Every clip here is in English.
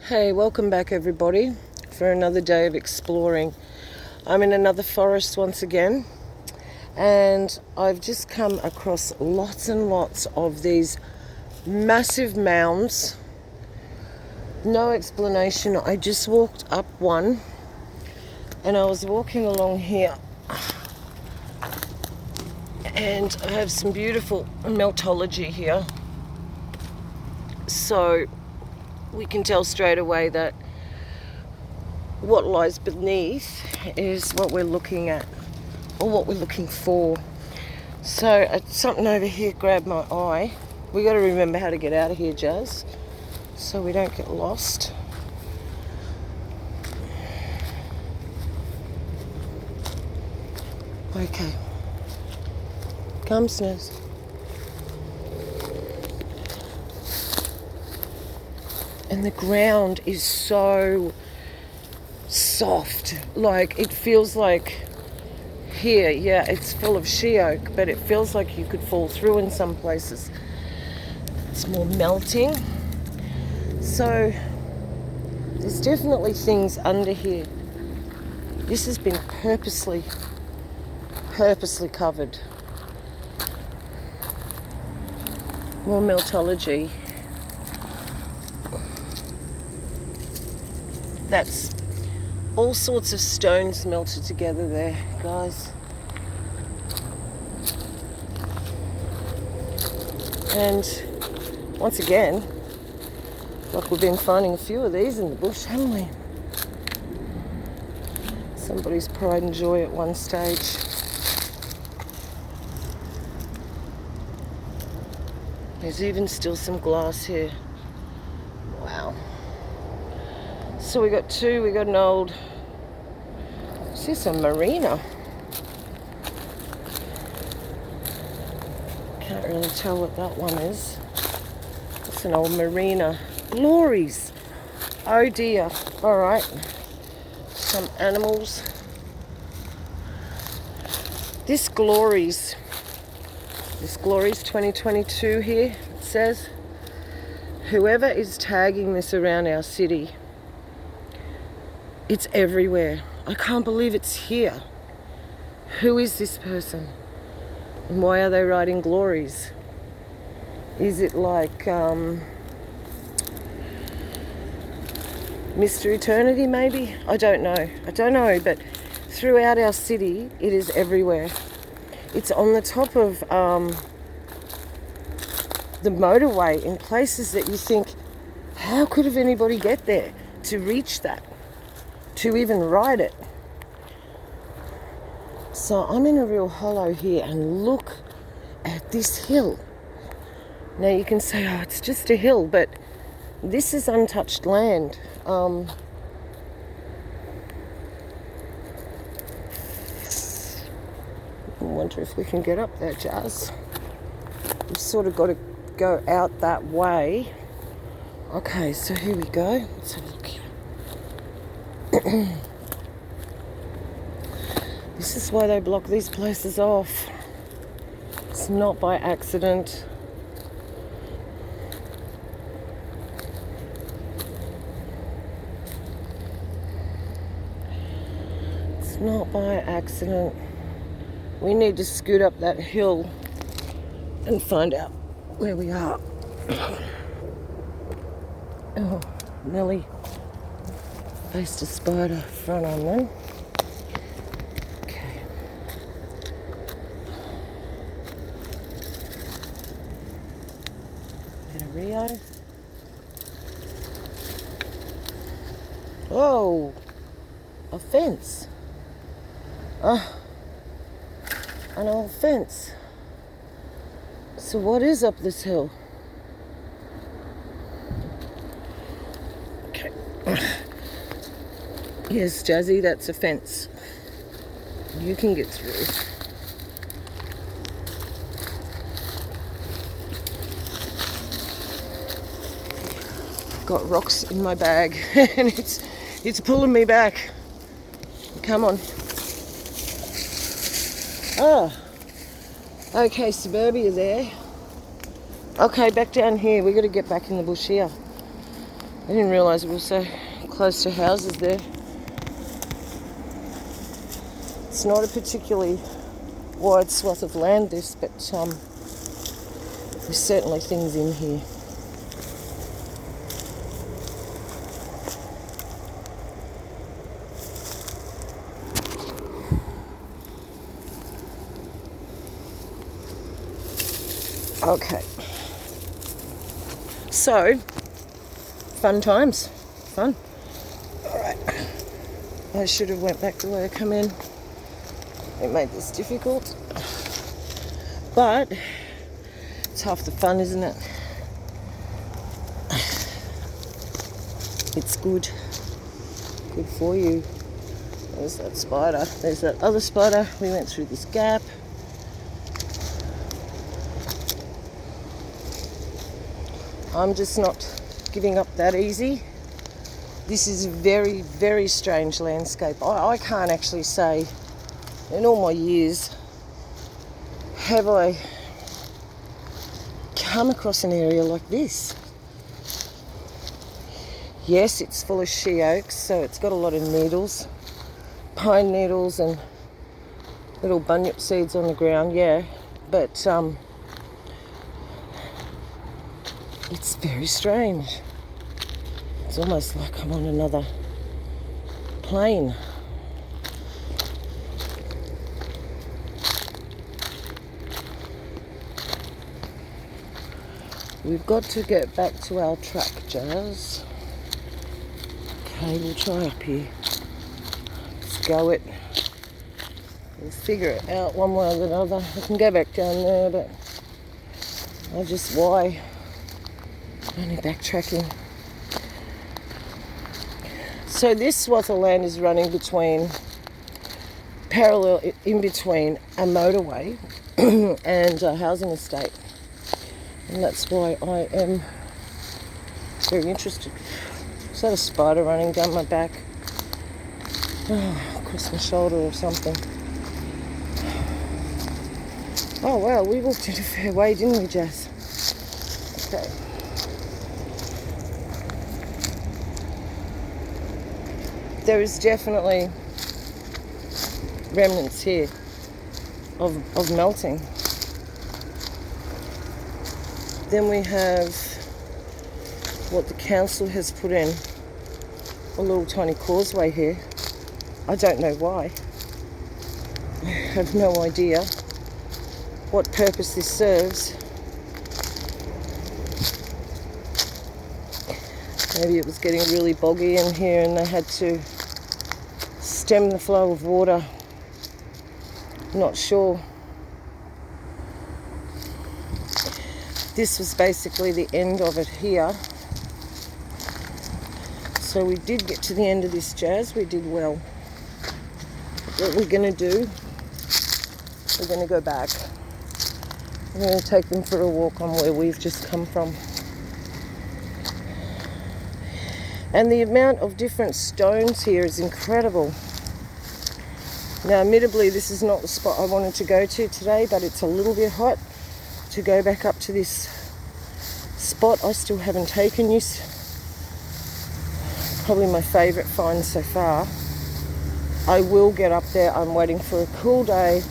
Hey, welcome back everybody for another day of exploring. I'm in another forest once again, and I've just come across lots and lots of these massive mounds. No explanation. I just walked up one and I was walking along here, and I have some beautiful meltology here. So we can tell straight away that what lies beneath is what we're looking at, or what we're looking for. So something over here grabbed my eye. We got to remember how to get out of here, Jazz, so we don't get lost. Okay, come Snooze. And the ground is so soft, like it feels like here, yeah, it's full of she oak, but it feels like you could fall through in some places. It's more melting. So there's definitely things under here. This has been purposely covered. More meltology. That's all sorts of stones melted together there, guys. And once again, like we've been finding a few of these in the bush, haven't we? Somebody's pride and joy at one stage. There's even still some glass here. Wow. So we got two. We got an old, is this a marina? Can't really tell what that one is. It's an old marina. Glories. Oh dear. All right. Some animals. This Glories 2022 here, it says. Whoever is tagging this around our city, it's everywhere. I can't believe it's here. Who is this person? And why are they writing Glories? Is it like Mr. Eternity maybe? I don't know, but throughout our city it is everywhere. It's on the top of the motorway in places that you think, how could have anybody get there to reach that, to even ride it? So I'm in a real hollow here, and look at this hill. Now you can say, oh, it's just a hill, but this is untouched land. I wonder if we can get up there, Jazz. We've sort of got to go out that way. Okay, so here we go. Let's have a look here. This is why they block these places off. It's not by accident. It's not by accident. We need to scoot up that hill and find out where we are. Oh, Nelly faced a spider. Front on then. Okay. Bit of Rio. Oh, a fence. An old fence. So what is up this hill? Okay. Yes, Jazzy, that's a fence. You can get through. Got rocks in my bag and it's pulling me back. Come on. Oh, okay, suburbia there. Okay, back down here. We got to get back in the bush here. I didn't realise it was so close to houses there. It's not a particularly wide swath of land, this, but there's certainly things in here. Okay. So, fun times. Fun. Alright. I should have went back the way I come in. It made this difficult. But it's half the fun, isn't it? It's good. Good for you. There's that spider. There's that other spider. We went through this gap. I'm just not giving up that easy. This is a very, very strange landscape. I can't actually say in all my years have I come across an area like this. Yes, it's full of she oaks, so it's got a lot of needles, pine needles and little bunyip seeds on the ground, yeah, but it's very strange. It's almost like I'm on another plane. We've got to get back to our track, Jazz. Okay, we'll try up here. Let's go it. We'll figure it out one way or another. I can go back down there, but why? Only backtracking. So this swath of land is running parallel in between a motorway and a housing estate. And that's why I am very interested. Is that a spider running down my back? Oh, across my shoulder or something. Oh wow, we walked in a fair way, didn't we, Jazz? Okay. There is definitely remnants here of melting. Then we have what the council has put in, a little tiny causeway here. I don't know why. I have no idea what purpose this serves. Maybe it was getting really boggy in here and they had to stem the flow of water. Not sure. This was basically the end of it here. So we did get to the end of this, Jazz. We did well. What we're going to do, we're going to go back. We're going to take them for a walk on where we've just come from. And the amount of different stones here is incredible. Now, admittedly, this is not the spot I wanted to go to today, but it's a little bit hot to go back up to this spot I still haven't taken you. Probably my favourite find so far. I will get up there. I'm waiting for a cool day.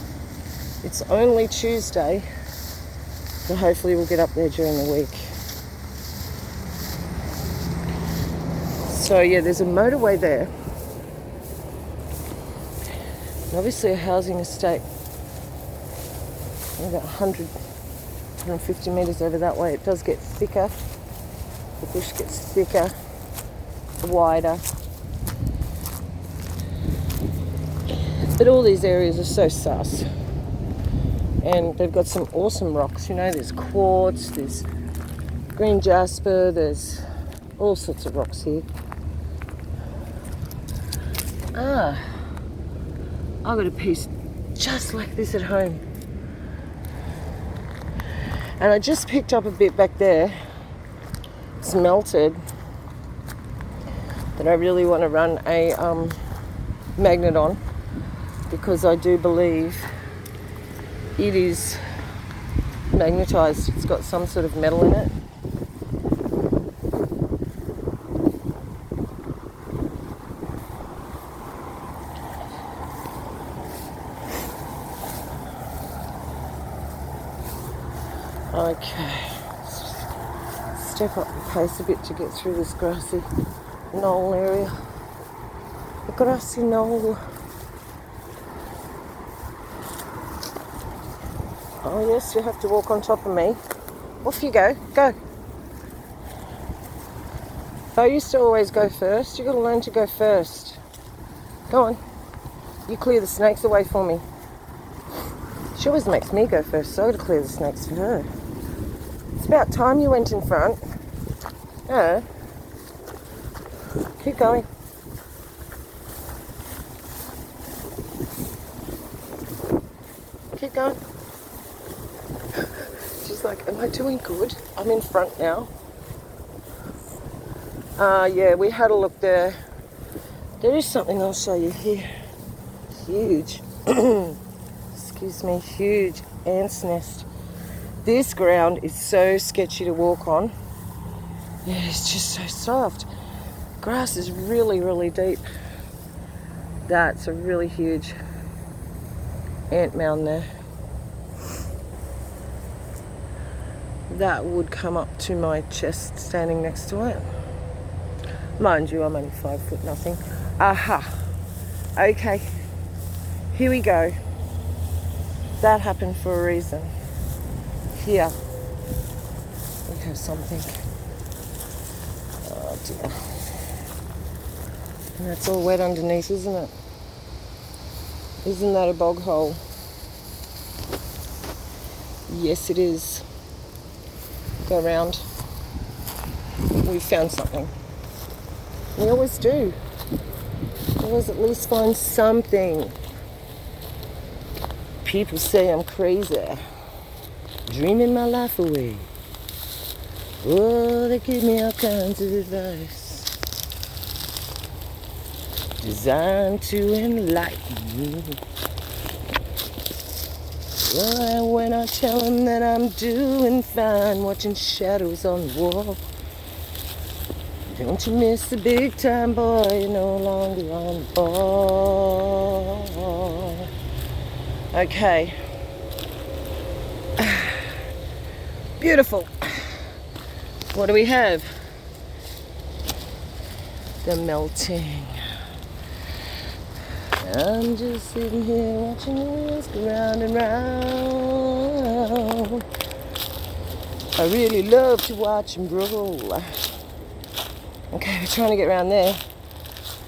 It's only Tuesday, so hopefully we'll get up there during the week. So yeah, there's a motorway there. And obviously a housing estate. About 150 metres over that way. It does get thicker. The bush gets thicker, wider. But all these areas are so sus. And they've got some awesome rocks. You know, there's quartz, there's green jasper, there's all sorts of rocks here. I've got a piece just like this at home. And I just picked up a bit back there. It's melted. That I really want to run a magnet on, because I do believe it is magnetized. It's got some sort of metal in it. Okay. Step up the pace a bit to get through this grassy knoll area. The grassy knoll. Oh yes, you have to walk on top of me. Off you go. Go. I used to always go first. You've got to learn to go first. Go on. You clear the snakes away for me. She always makes me go first, so to clear the snakes for her. It's about time you went in front. Yeah. Keep going. Keep going. She's like, am I doing good? I'm in front now. Yeah, we had a look there. There is something I'll show you here. Huge. Excuse me, huge ants nest. This ground is so sketchy to walk on. Yeah, it's just so soft. Grass is really, really deep. That's a really huge ant mound there. That would come up to my chest standing next to it. Mind you, I'm only 5 foot nothing. Aha. Okay. Here we go. That happened for a reason. Here. We have something. Oh dear. And that's all wet underneath, isn't it? Isn't that a bog hole? Yes, it is. Go around. We found something. We always do. We always at least find something. People say I'm crazy, dreaming my life away. Oh, they give me all kinds of advice, designed to enlighten me. Well, when I tell them that I'm doing fine, watching shadows on the wall. Don't you miss the big time, boy, you're no longer on the ball. Okay. Beautiful. What do we have? The melting. I'm just sitting here watching the wheels go round and round. I really love to watch them roll. Okay, we're trying to get around there.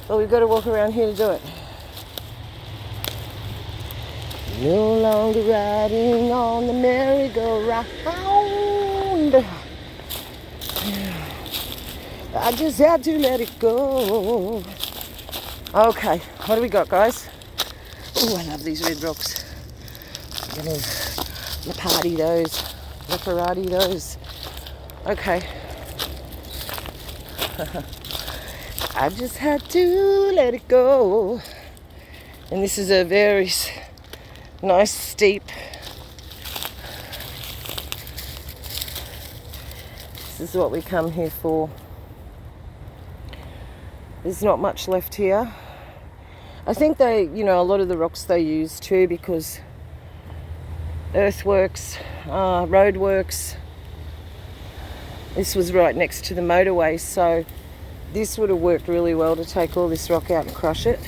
But we've got to walk around here to do it. No longer riding on the merry-go-round. I just had to let it go. Okay, what do we got, guys? Oh, I love these red rocks. I'm gonna party those. Karate those. Okay. I just had to let it go. And this is a very nice steep. This is what we come here for. There's not much left here. I think they, a lot of the rocks they use too, because earthworks, roadworks. This was right next to the motorway, so this would have worked really well to take all this rock out and crush it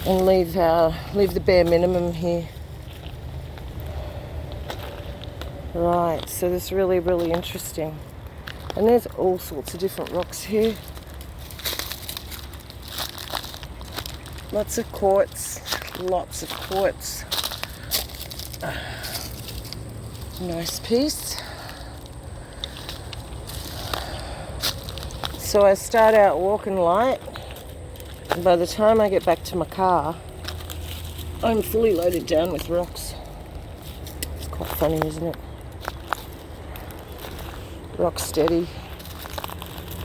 and leave the bare minimum here. Right, so that's really, really interesting. And there's all sorts of different rocks here. Lots of quartz, lots of quartz. Nice piece. So I start out walking light, and by the time I get back to my car, I'm fully loaded down with rocks. It's quite funny, isn't it? Rock steady.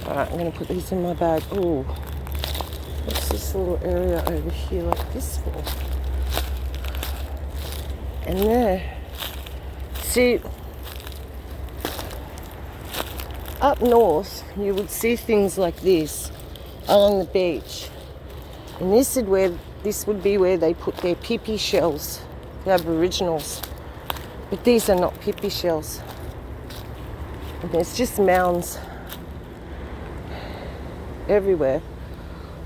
Alright, I'm going to put these in my bag. Ooh, what's this little area over here like this for? And there. See, up north, you would see things like this along the beach. And this would be where they put their pee-pee shells, the Aboriginals. But these are not pipi shells. And there's just mounds everywhere,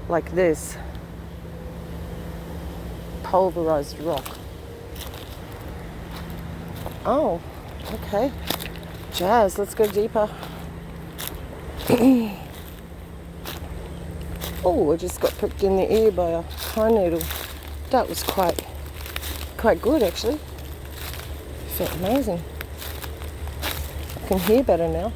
like this. Pulverized rock. Oh, okay. Jazz, let's go deeper. Oh, I just got pricked in the ear by a pine needle. That was quite good, actually. Felt amazing. I can hear better now.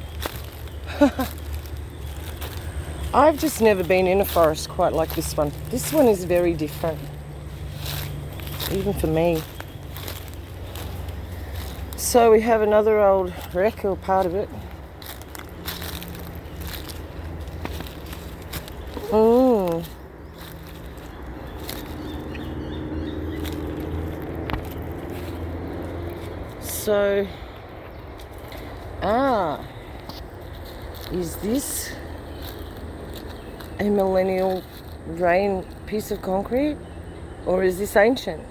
I've just never been in a forest quite like this one. This one is very different, even for me. So we have another old wreck or part of it. So, is this a millennial rain piece of concrete, or is this ancient?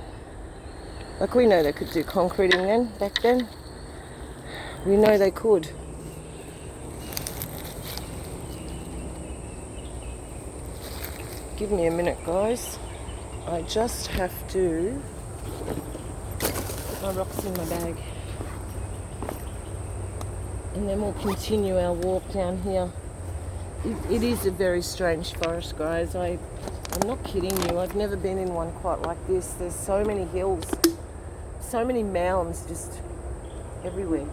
Like, we know they could do concreting then, back then. We know they could. Give me a minute, guys. I just have to put my rocks in my bag. And then we'll continue our walk down here. It is a very strange forest, guys. I'm not kidding you. I've never been in one quite like this. There's so many hills, so many mounds just everywhere.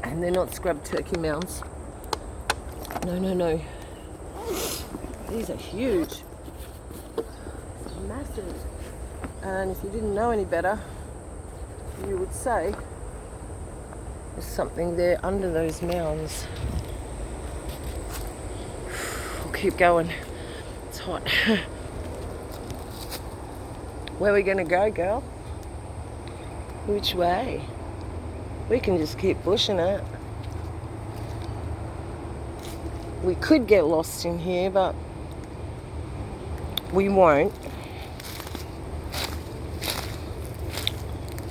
And they're not scrub turkey mounds. No. These are huge. Massive. And if you didn't know any better, you would say there's something there under those mounds. We'll keep going. It's hot. Where are we going to go, girl? Which way? We can just keep pushing it. We could get lost in here, but we won't.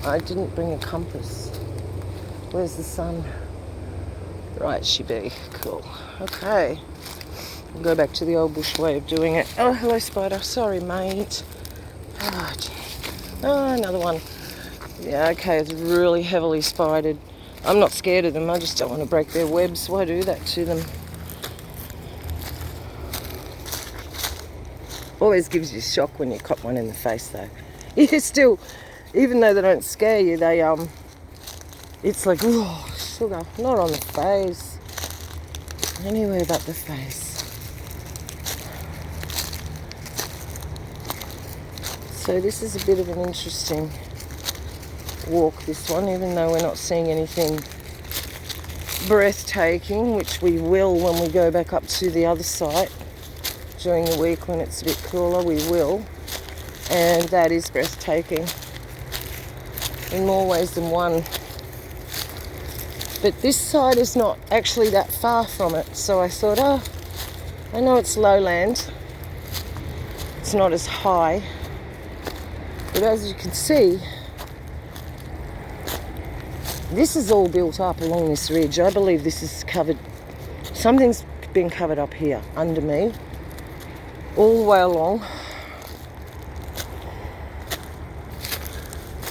I didn't bring a compass. Where's the sun? Right, she be. Cool. Okay. We'll go back to the old bush way of doing it. Oh, hello, spider. Sorry, mate. Oh, gee. Oh, another one. Yeah, okay, it's really heavily spidered. I'm not scared of them. I just don't want to break their webs. Why do that to them? Always gives you a shock when you cop one in the face, though. You still, even though they don't scare you, they it's like, oh, sugar. Not on the face. Anywhere but the face. So this is a bit of an interesting walk, this one, even though we're not seeing anything breathtaking, which we will when we go back up to the other site during the week when it's a bit cooler. We will, and that is breathtaking in more ways than one. But this side is not actually that far from it, so I thought, oh, I know it's lowland, it's not as high, but as you can see, this is all built up along this ridge. I believe this is covered, something's been covered up here under me all the way along.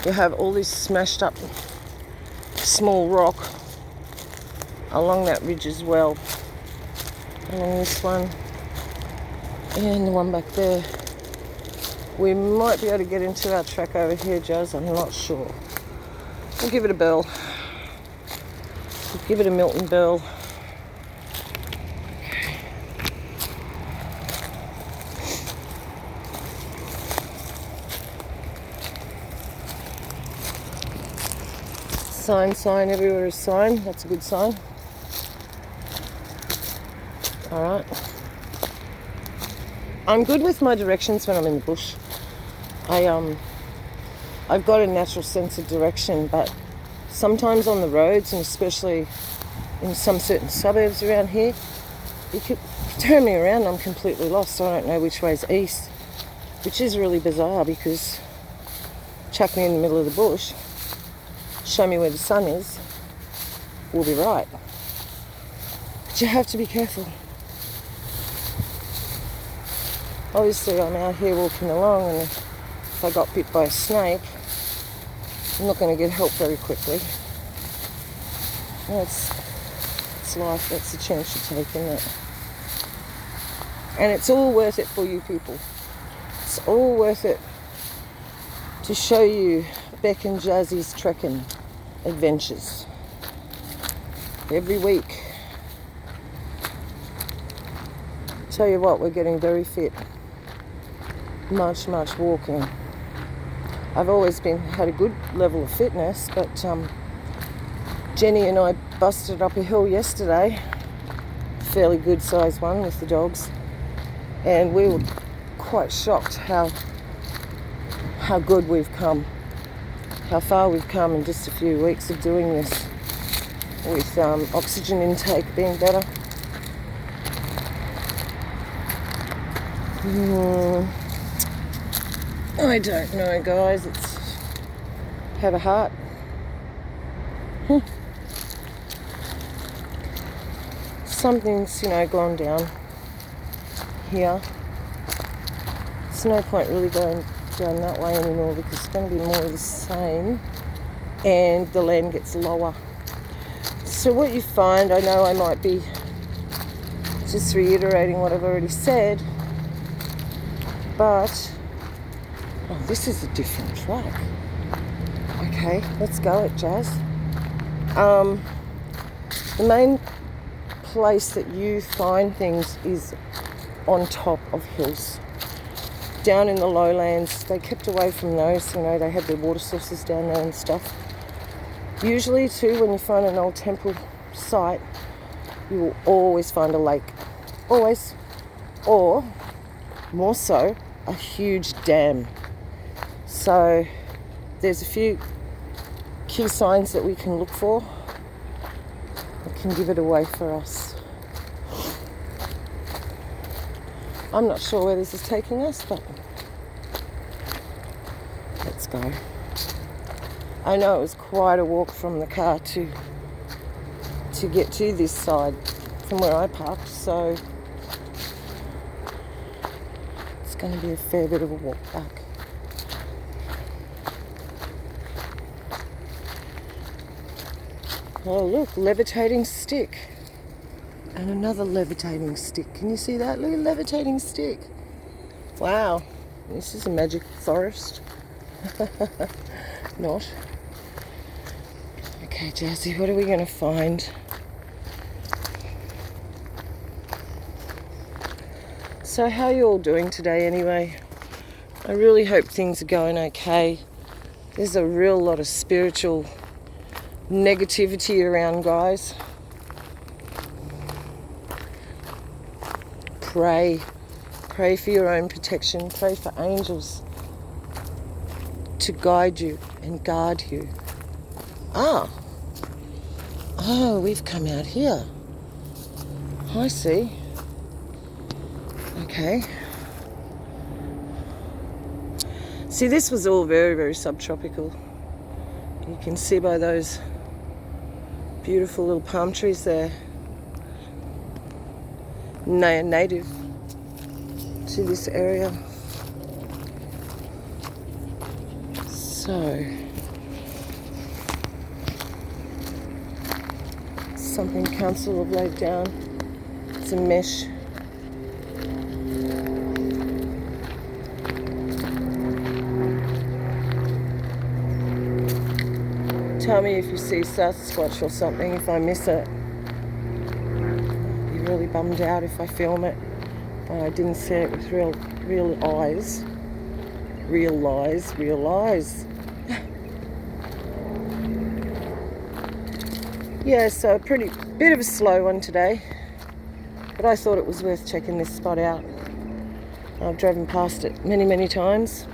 You have all this smashed up small rock along that ridge as well, along this one and the one back there. We might be able to get into our track over here, Jazz. I'm not sure. We'll give it a bell. We'll give it a Milton bell. Sign, everywhere is sign. That's a good sign. Alright. I'm good with my directions when I'm in the bush. I've got a natural sense of direction, but sometimes on the roads, and especially in some certain suburbs around here, you could turn me around and I'm completely lost. I don't know which way's east, which is really bizarre because chuck me in the middle of the bush, show me where the sun is, we'll be right. But you have to be careful. Obviously, I'm out here walking along, and if I got bit by a snake, I'm not going to get help very quickly. It's life, that's the chance you take, isn't it? And it's all worth it for you people. It's all worth it to show you Beck and Jazzy's trekking adventures every week. Tell you what, we're getting very fit. Much walking. I've always had a good level of fitness, but Jenny and I busted up a hill yesterday, a fairly good sized one with the dogs, and we were quite shocked how good we've come, how far we've come in just a few weeks of doing this, with oxygen intake being better. I don't know, guys. It's have a heart. Something's, gone down here. There's no point really going down that way anymore because it's going to be more of the same, and the land gets lower. So what you find, I know I might be just reiterating what I've already said, but this is a different track. Okay, let's go it, Jazz. The main place that you find things is on top of hills. Down in the lowlands, they kept away from those, they had their water sources down there and stuff. Usually too, when you find an old temple site, you will always find a lake. Always. Or, more so, a huge dam. So there's a few key signs that we can look for that can give it away for us. I'm not sure where this is taking us, but let's go. I know it was quite a walk from the car to get to this side from where I parked, so it's going to be a fair bit of a walk back. Oh look, levitating stick. And another levitating stick. Can you see that? Look at levitating stick. Wow. This is a magic forest. Not. Okay, Jazzy, what are we going to find? So how are you all doing today anyway? I really hope things are going okay. There's a real lot of spiritual negativity around, guys. Pray for your own protection. Pray for angels to guide you and guard you. Oh, we've come out here. I see. Okay. See, this was all very, very subtropical. You can see by those beautiful little palm trees there. Native to this area. So, something council have laid down. It's a mesh. Tell me if you see Sasquatch or something if I miss it. I'd be really bummed out if I film it and I didn't see it with real eyes. Real eyes. Yeah, so a pretty bit of a slow one today, but I thought it was worth checking this spot out. I've driven past it many times.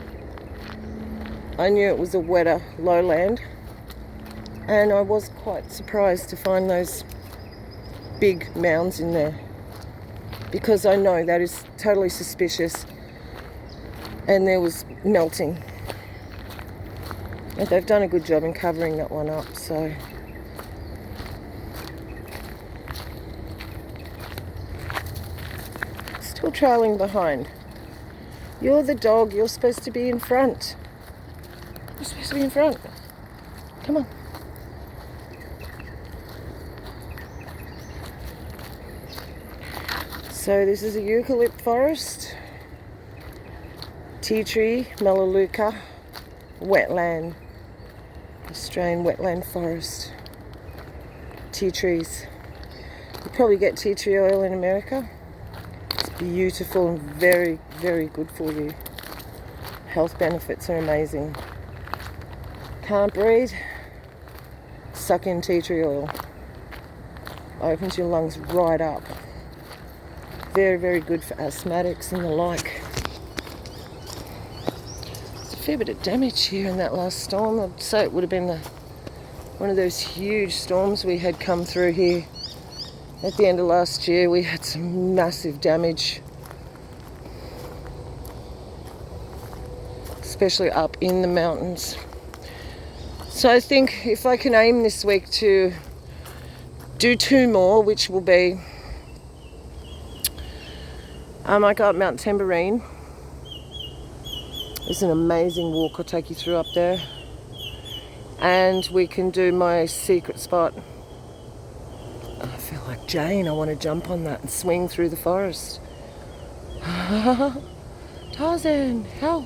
I knew it was a wetter lowland, and I was quite surprised to find those big mounds in there, because I know that is totally suspicious, and there was melting. And they've done a good job in covering that one up, so. Still trailing behind. You're the dog, you're supposed to be in front. You're supposed to be in front. Come on. So this is a eucalypt forest, tea tree, melaleuca, wetland, Australian wetland forest, tea trees. You probably get tea tree oil in America. It's beautiful and very, very good for you. Health benefits are amazing. Can't breathe? Suck in tea tree oil. Opens your lungs right up. Very, very good for asthmatics and the like. There's a fair bit of damage here in that last storm. I'd say it would have been one of those huge storms we had come through here at the end of last year. We had some massive damage, especially up in the mountains. So I think if I can aim this week to do 2 more, which will be I go up Mount Tamborine. It's an amazing walk. I'll take you through up there. And we can do my secret spot. I feel like Jane. I want to jump on that and swing through the forest. Tarzan, help.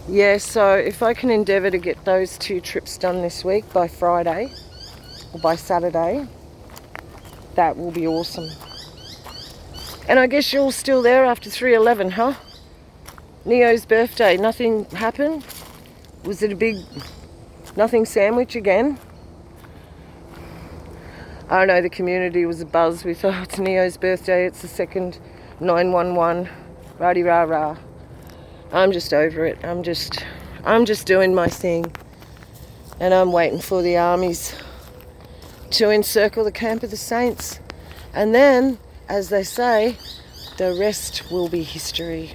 Yeah, so if I can endeavour to get those 2 trips done this week by Friday or by Saturday, that will be awesome. And I guess you're all still there after 3/11, huh? Neo's birthday, nothing happened? Was it a big nothing sandwich again? I don't know, the community was abuzz with, oh, it's Neo's birthday, it's the second 911, rah-de-rah-rah. I'm just over it. I'm just doing my thing. And I'm waiting for the armies to encircle the camp of the saints. And then, as they say, the rest will be history.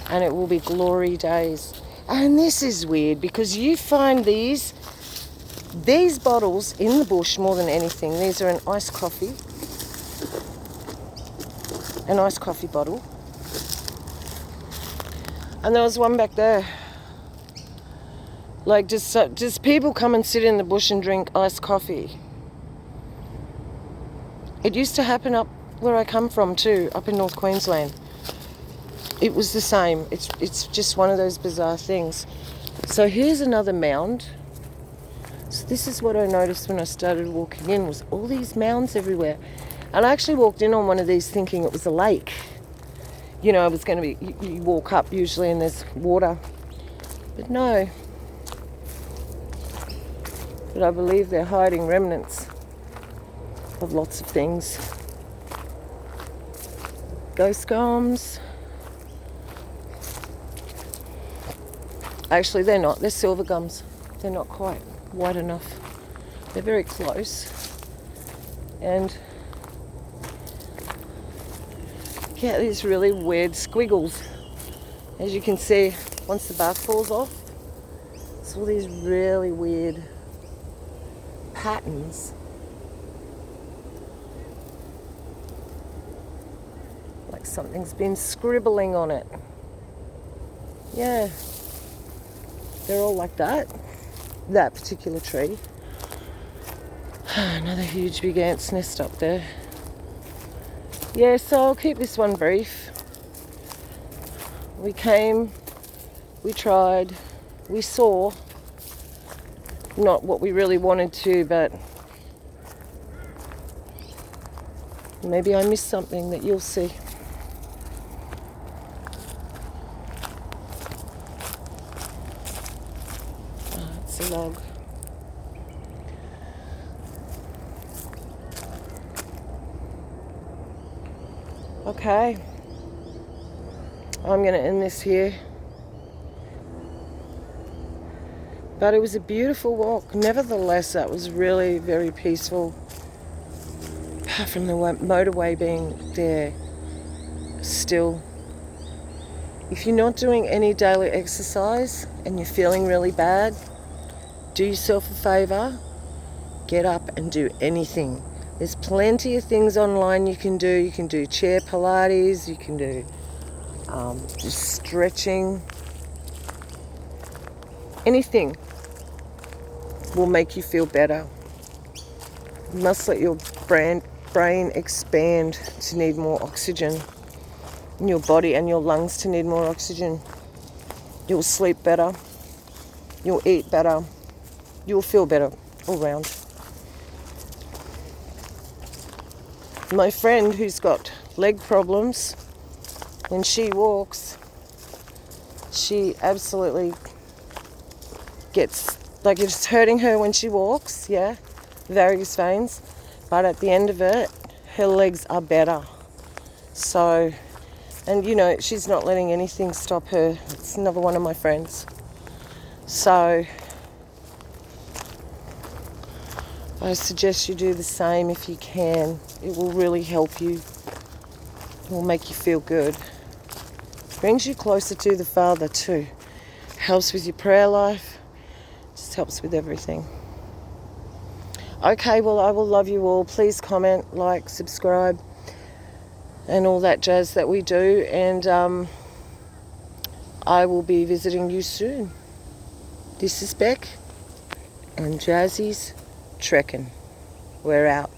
And it will be glory days. And this is weird because you find these bottles in the bush more than anything. These are an iced coffee bottle. And there was one back there. Like, just people come and sit in the bush and drink iced coffee. It used to happen up where I come from too, up in North Queensland. It was the same. It's just one of those bizarre things. So here's another mound. So this is what I noticed when I started walking in, was all these mounds everywhere. And I actually walked in on one of these thinking it was a lake. You know, it was going to be, you walk up usually and there's water. But no. But I believe they're hiding remnants of lots of things. Ghost gums. Actually, they're not. They're silver gums. They're not quite wide enough. They're very close. And get these really weird squiggles. As you can see, once the bark falls off, it's all these really weird patterns. Like something's been scribbling on it. Yeah. They're all like that. That particular tree. Another huge big ant's nest up there. Yeah, so I'll keep this one brief. We came, we tried, we saw. Not what we really wanted to, but maybe I missed something that you'll see. It's a log. Okay, I'm going to end this here. But it was a beautiful walk. Nevertheless, that was really very peaceful. Apart from the motorway being there, still, If you're not doing any daily exercise and you're feeling really bad, do yourself a favour, get up and do anything. There's plenty of things online you can do. You can do chair Pilates, you can do just stretching. Anything will make you feel better. You must let your brain expand to need more oxygen, in your body and your lungs to need more oxygen. You'll sleep better, you'll eat better, you'll feel better all round. My friend who's got leg problems, when she walks, she absolutely gets, like, it's hurting her when she walks, yeah, varicose veins, but at the end of it, her legs are better. So, and you know, she's not letting anything stop her. It's another one of my friends. So, I suggest you do the same if you can. It will really help you. It will make you feel good. Brings you closer to the Father too. Helps with your prayer life. Just helps with everything. Okay, well, I will love you all. Please comment, like, subscribe, and all that jazz that we do. And I will be visiting you soon. This is Beck and Jazzy's Trekking. We're out.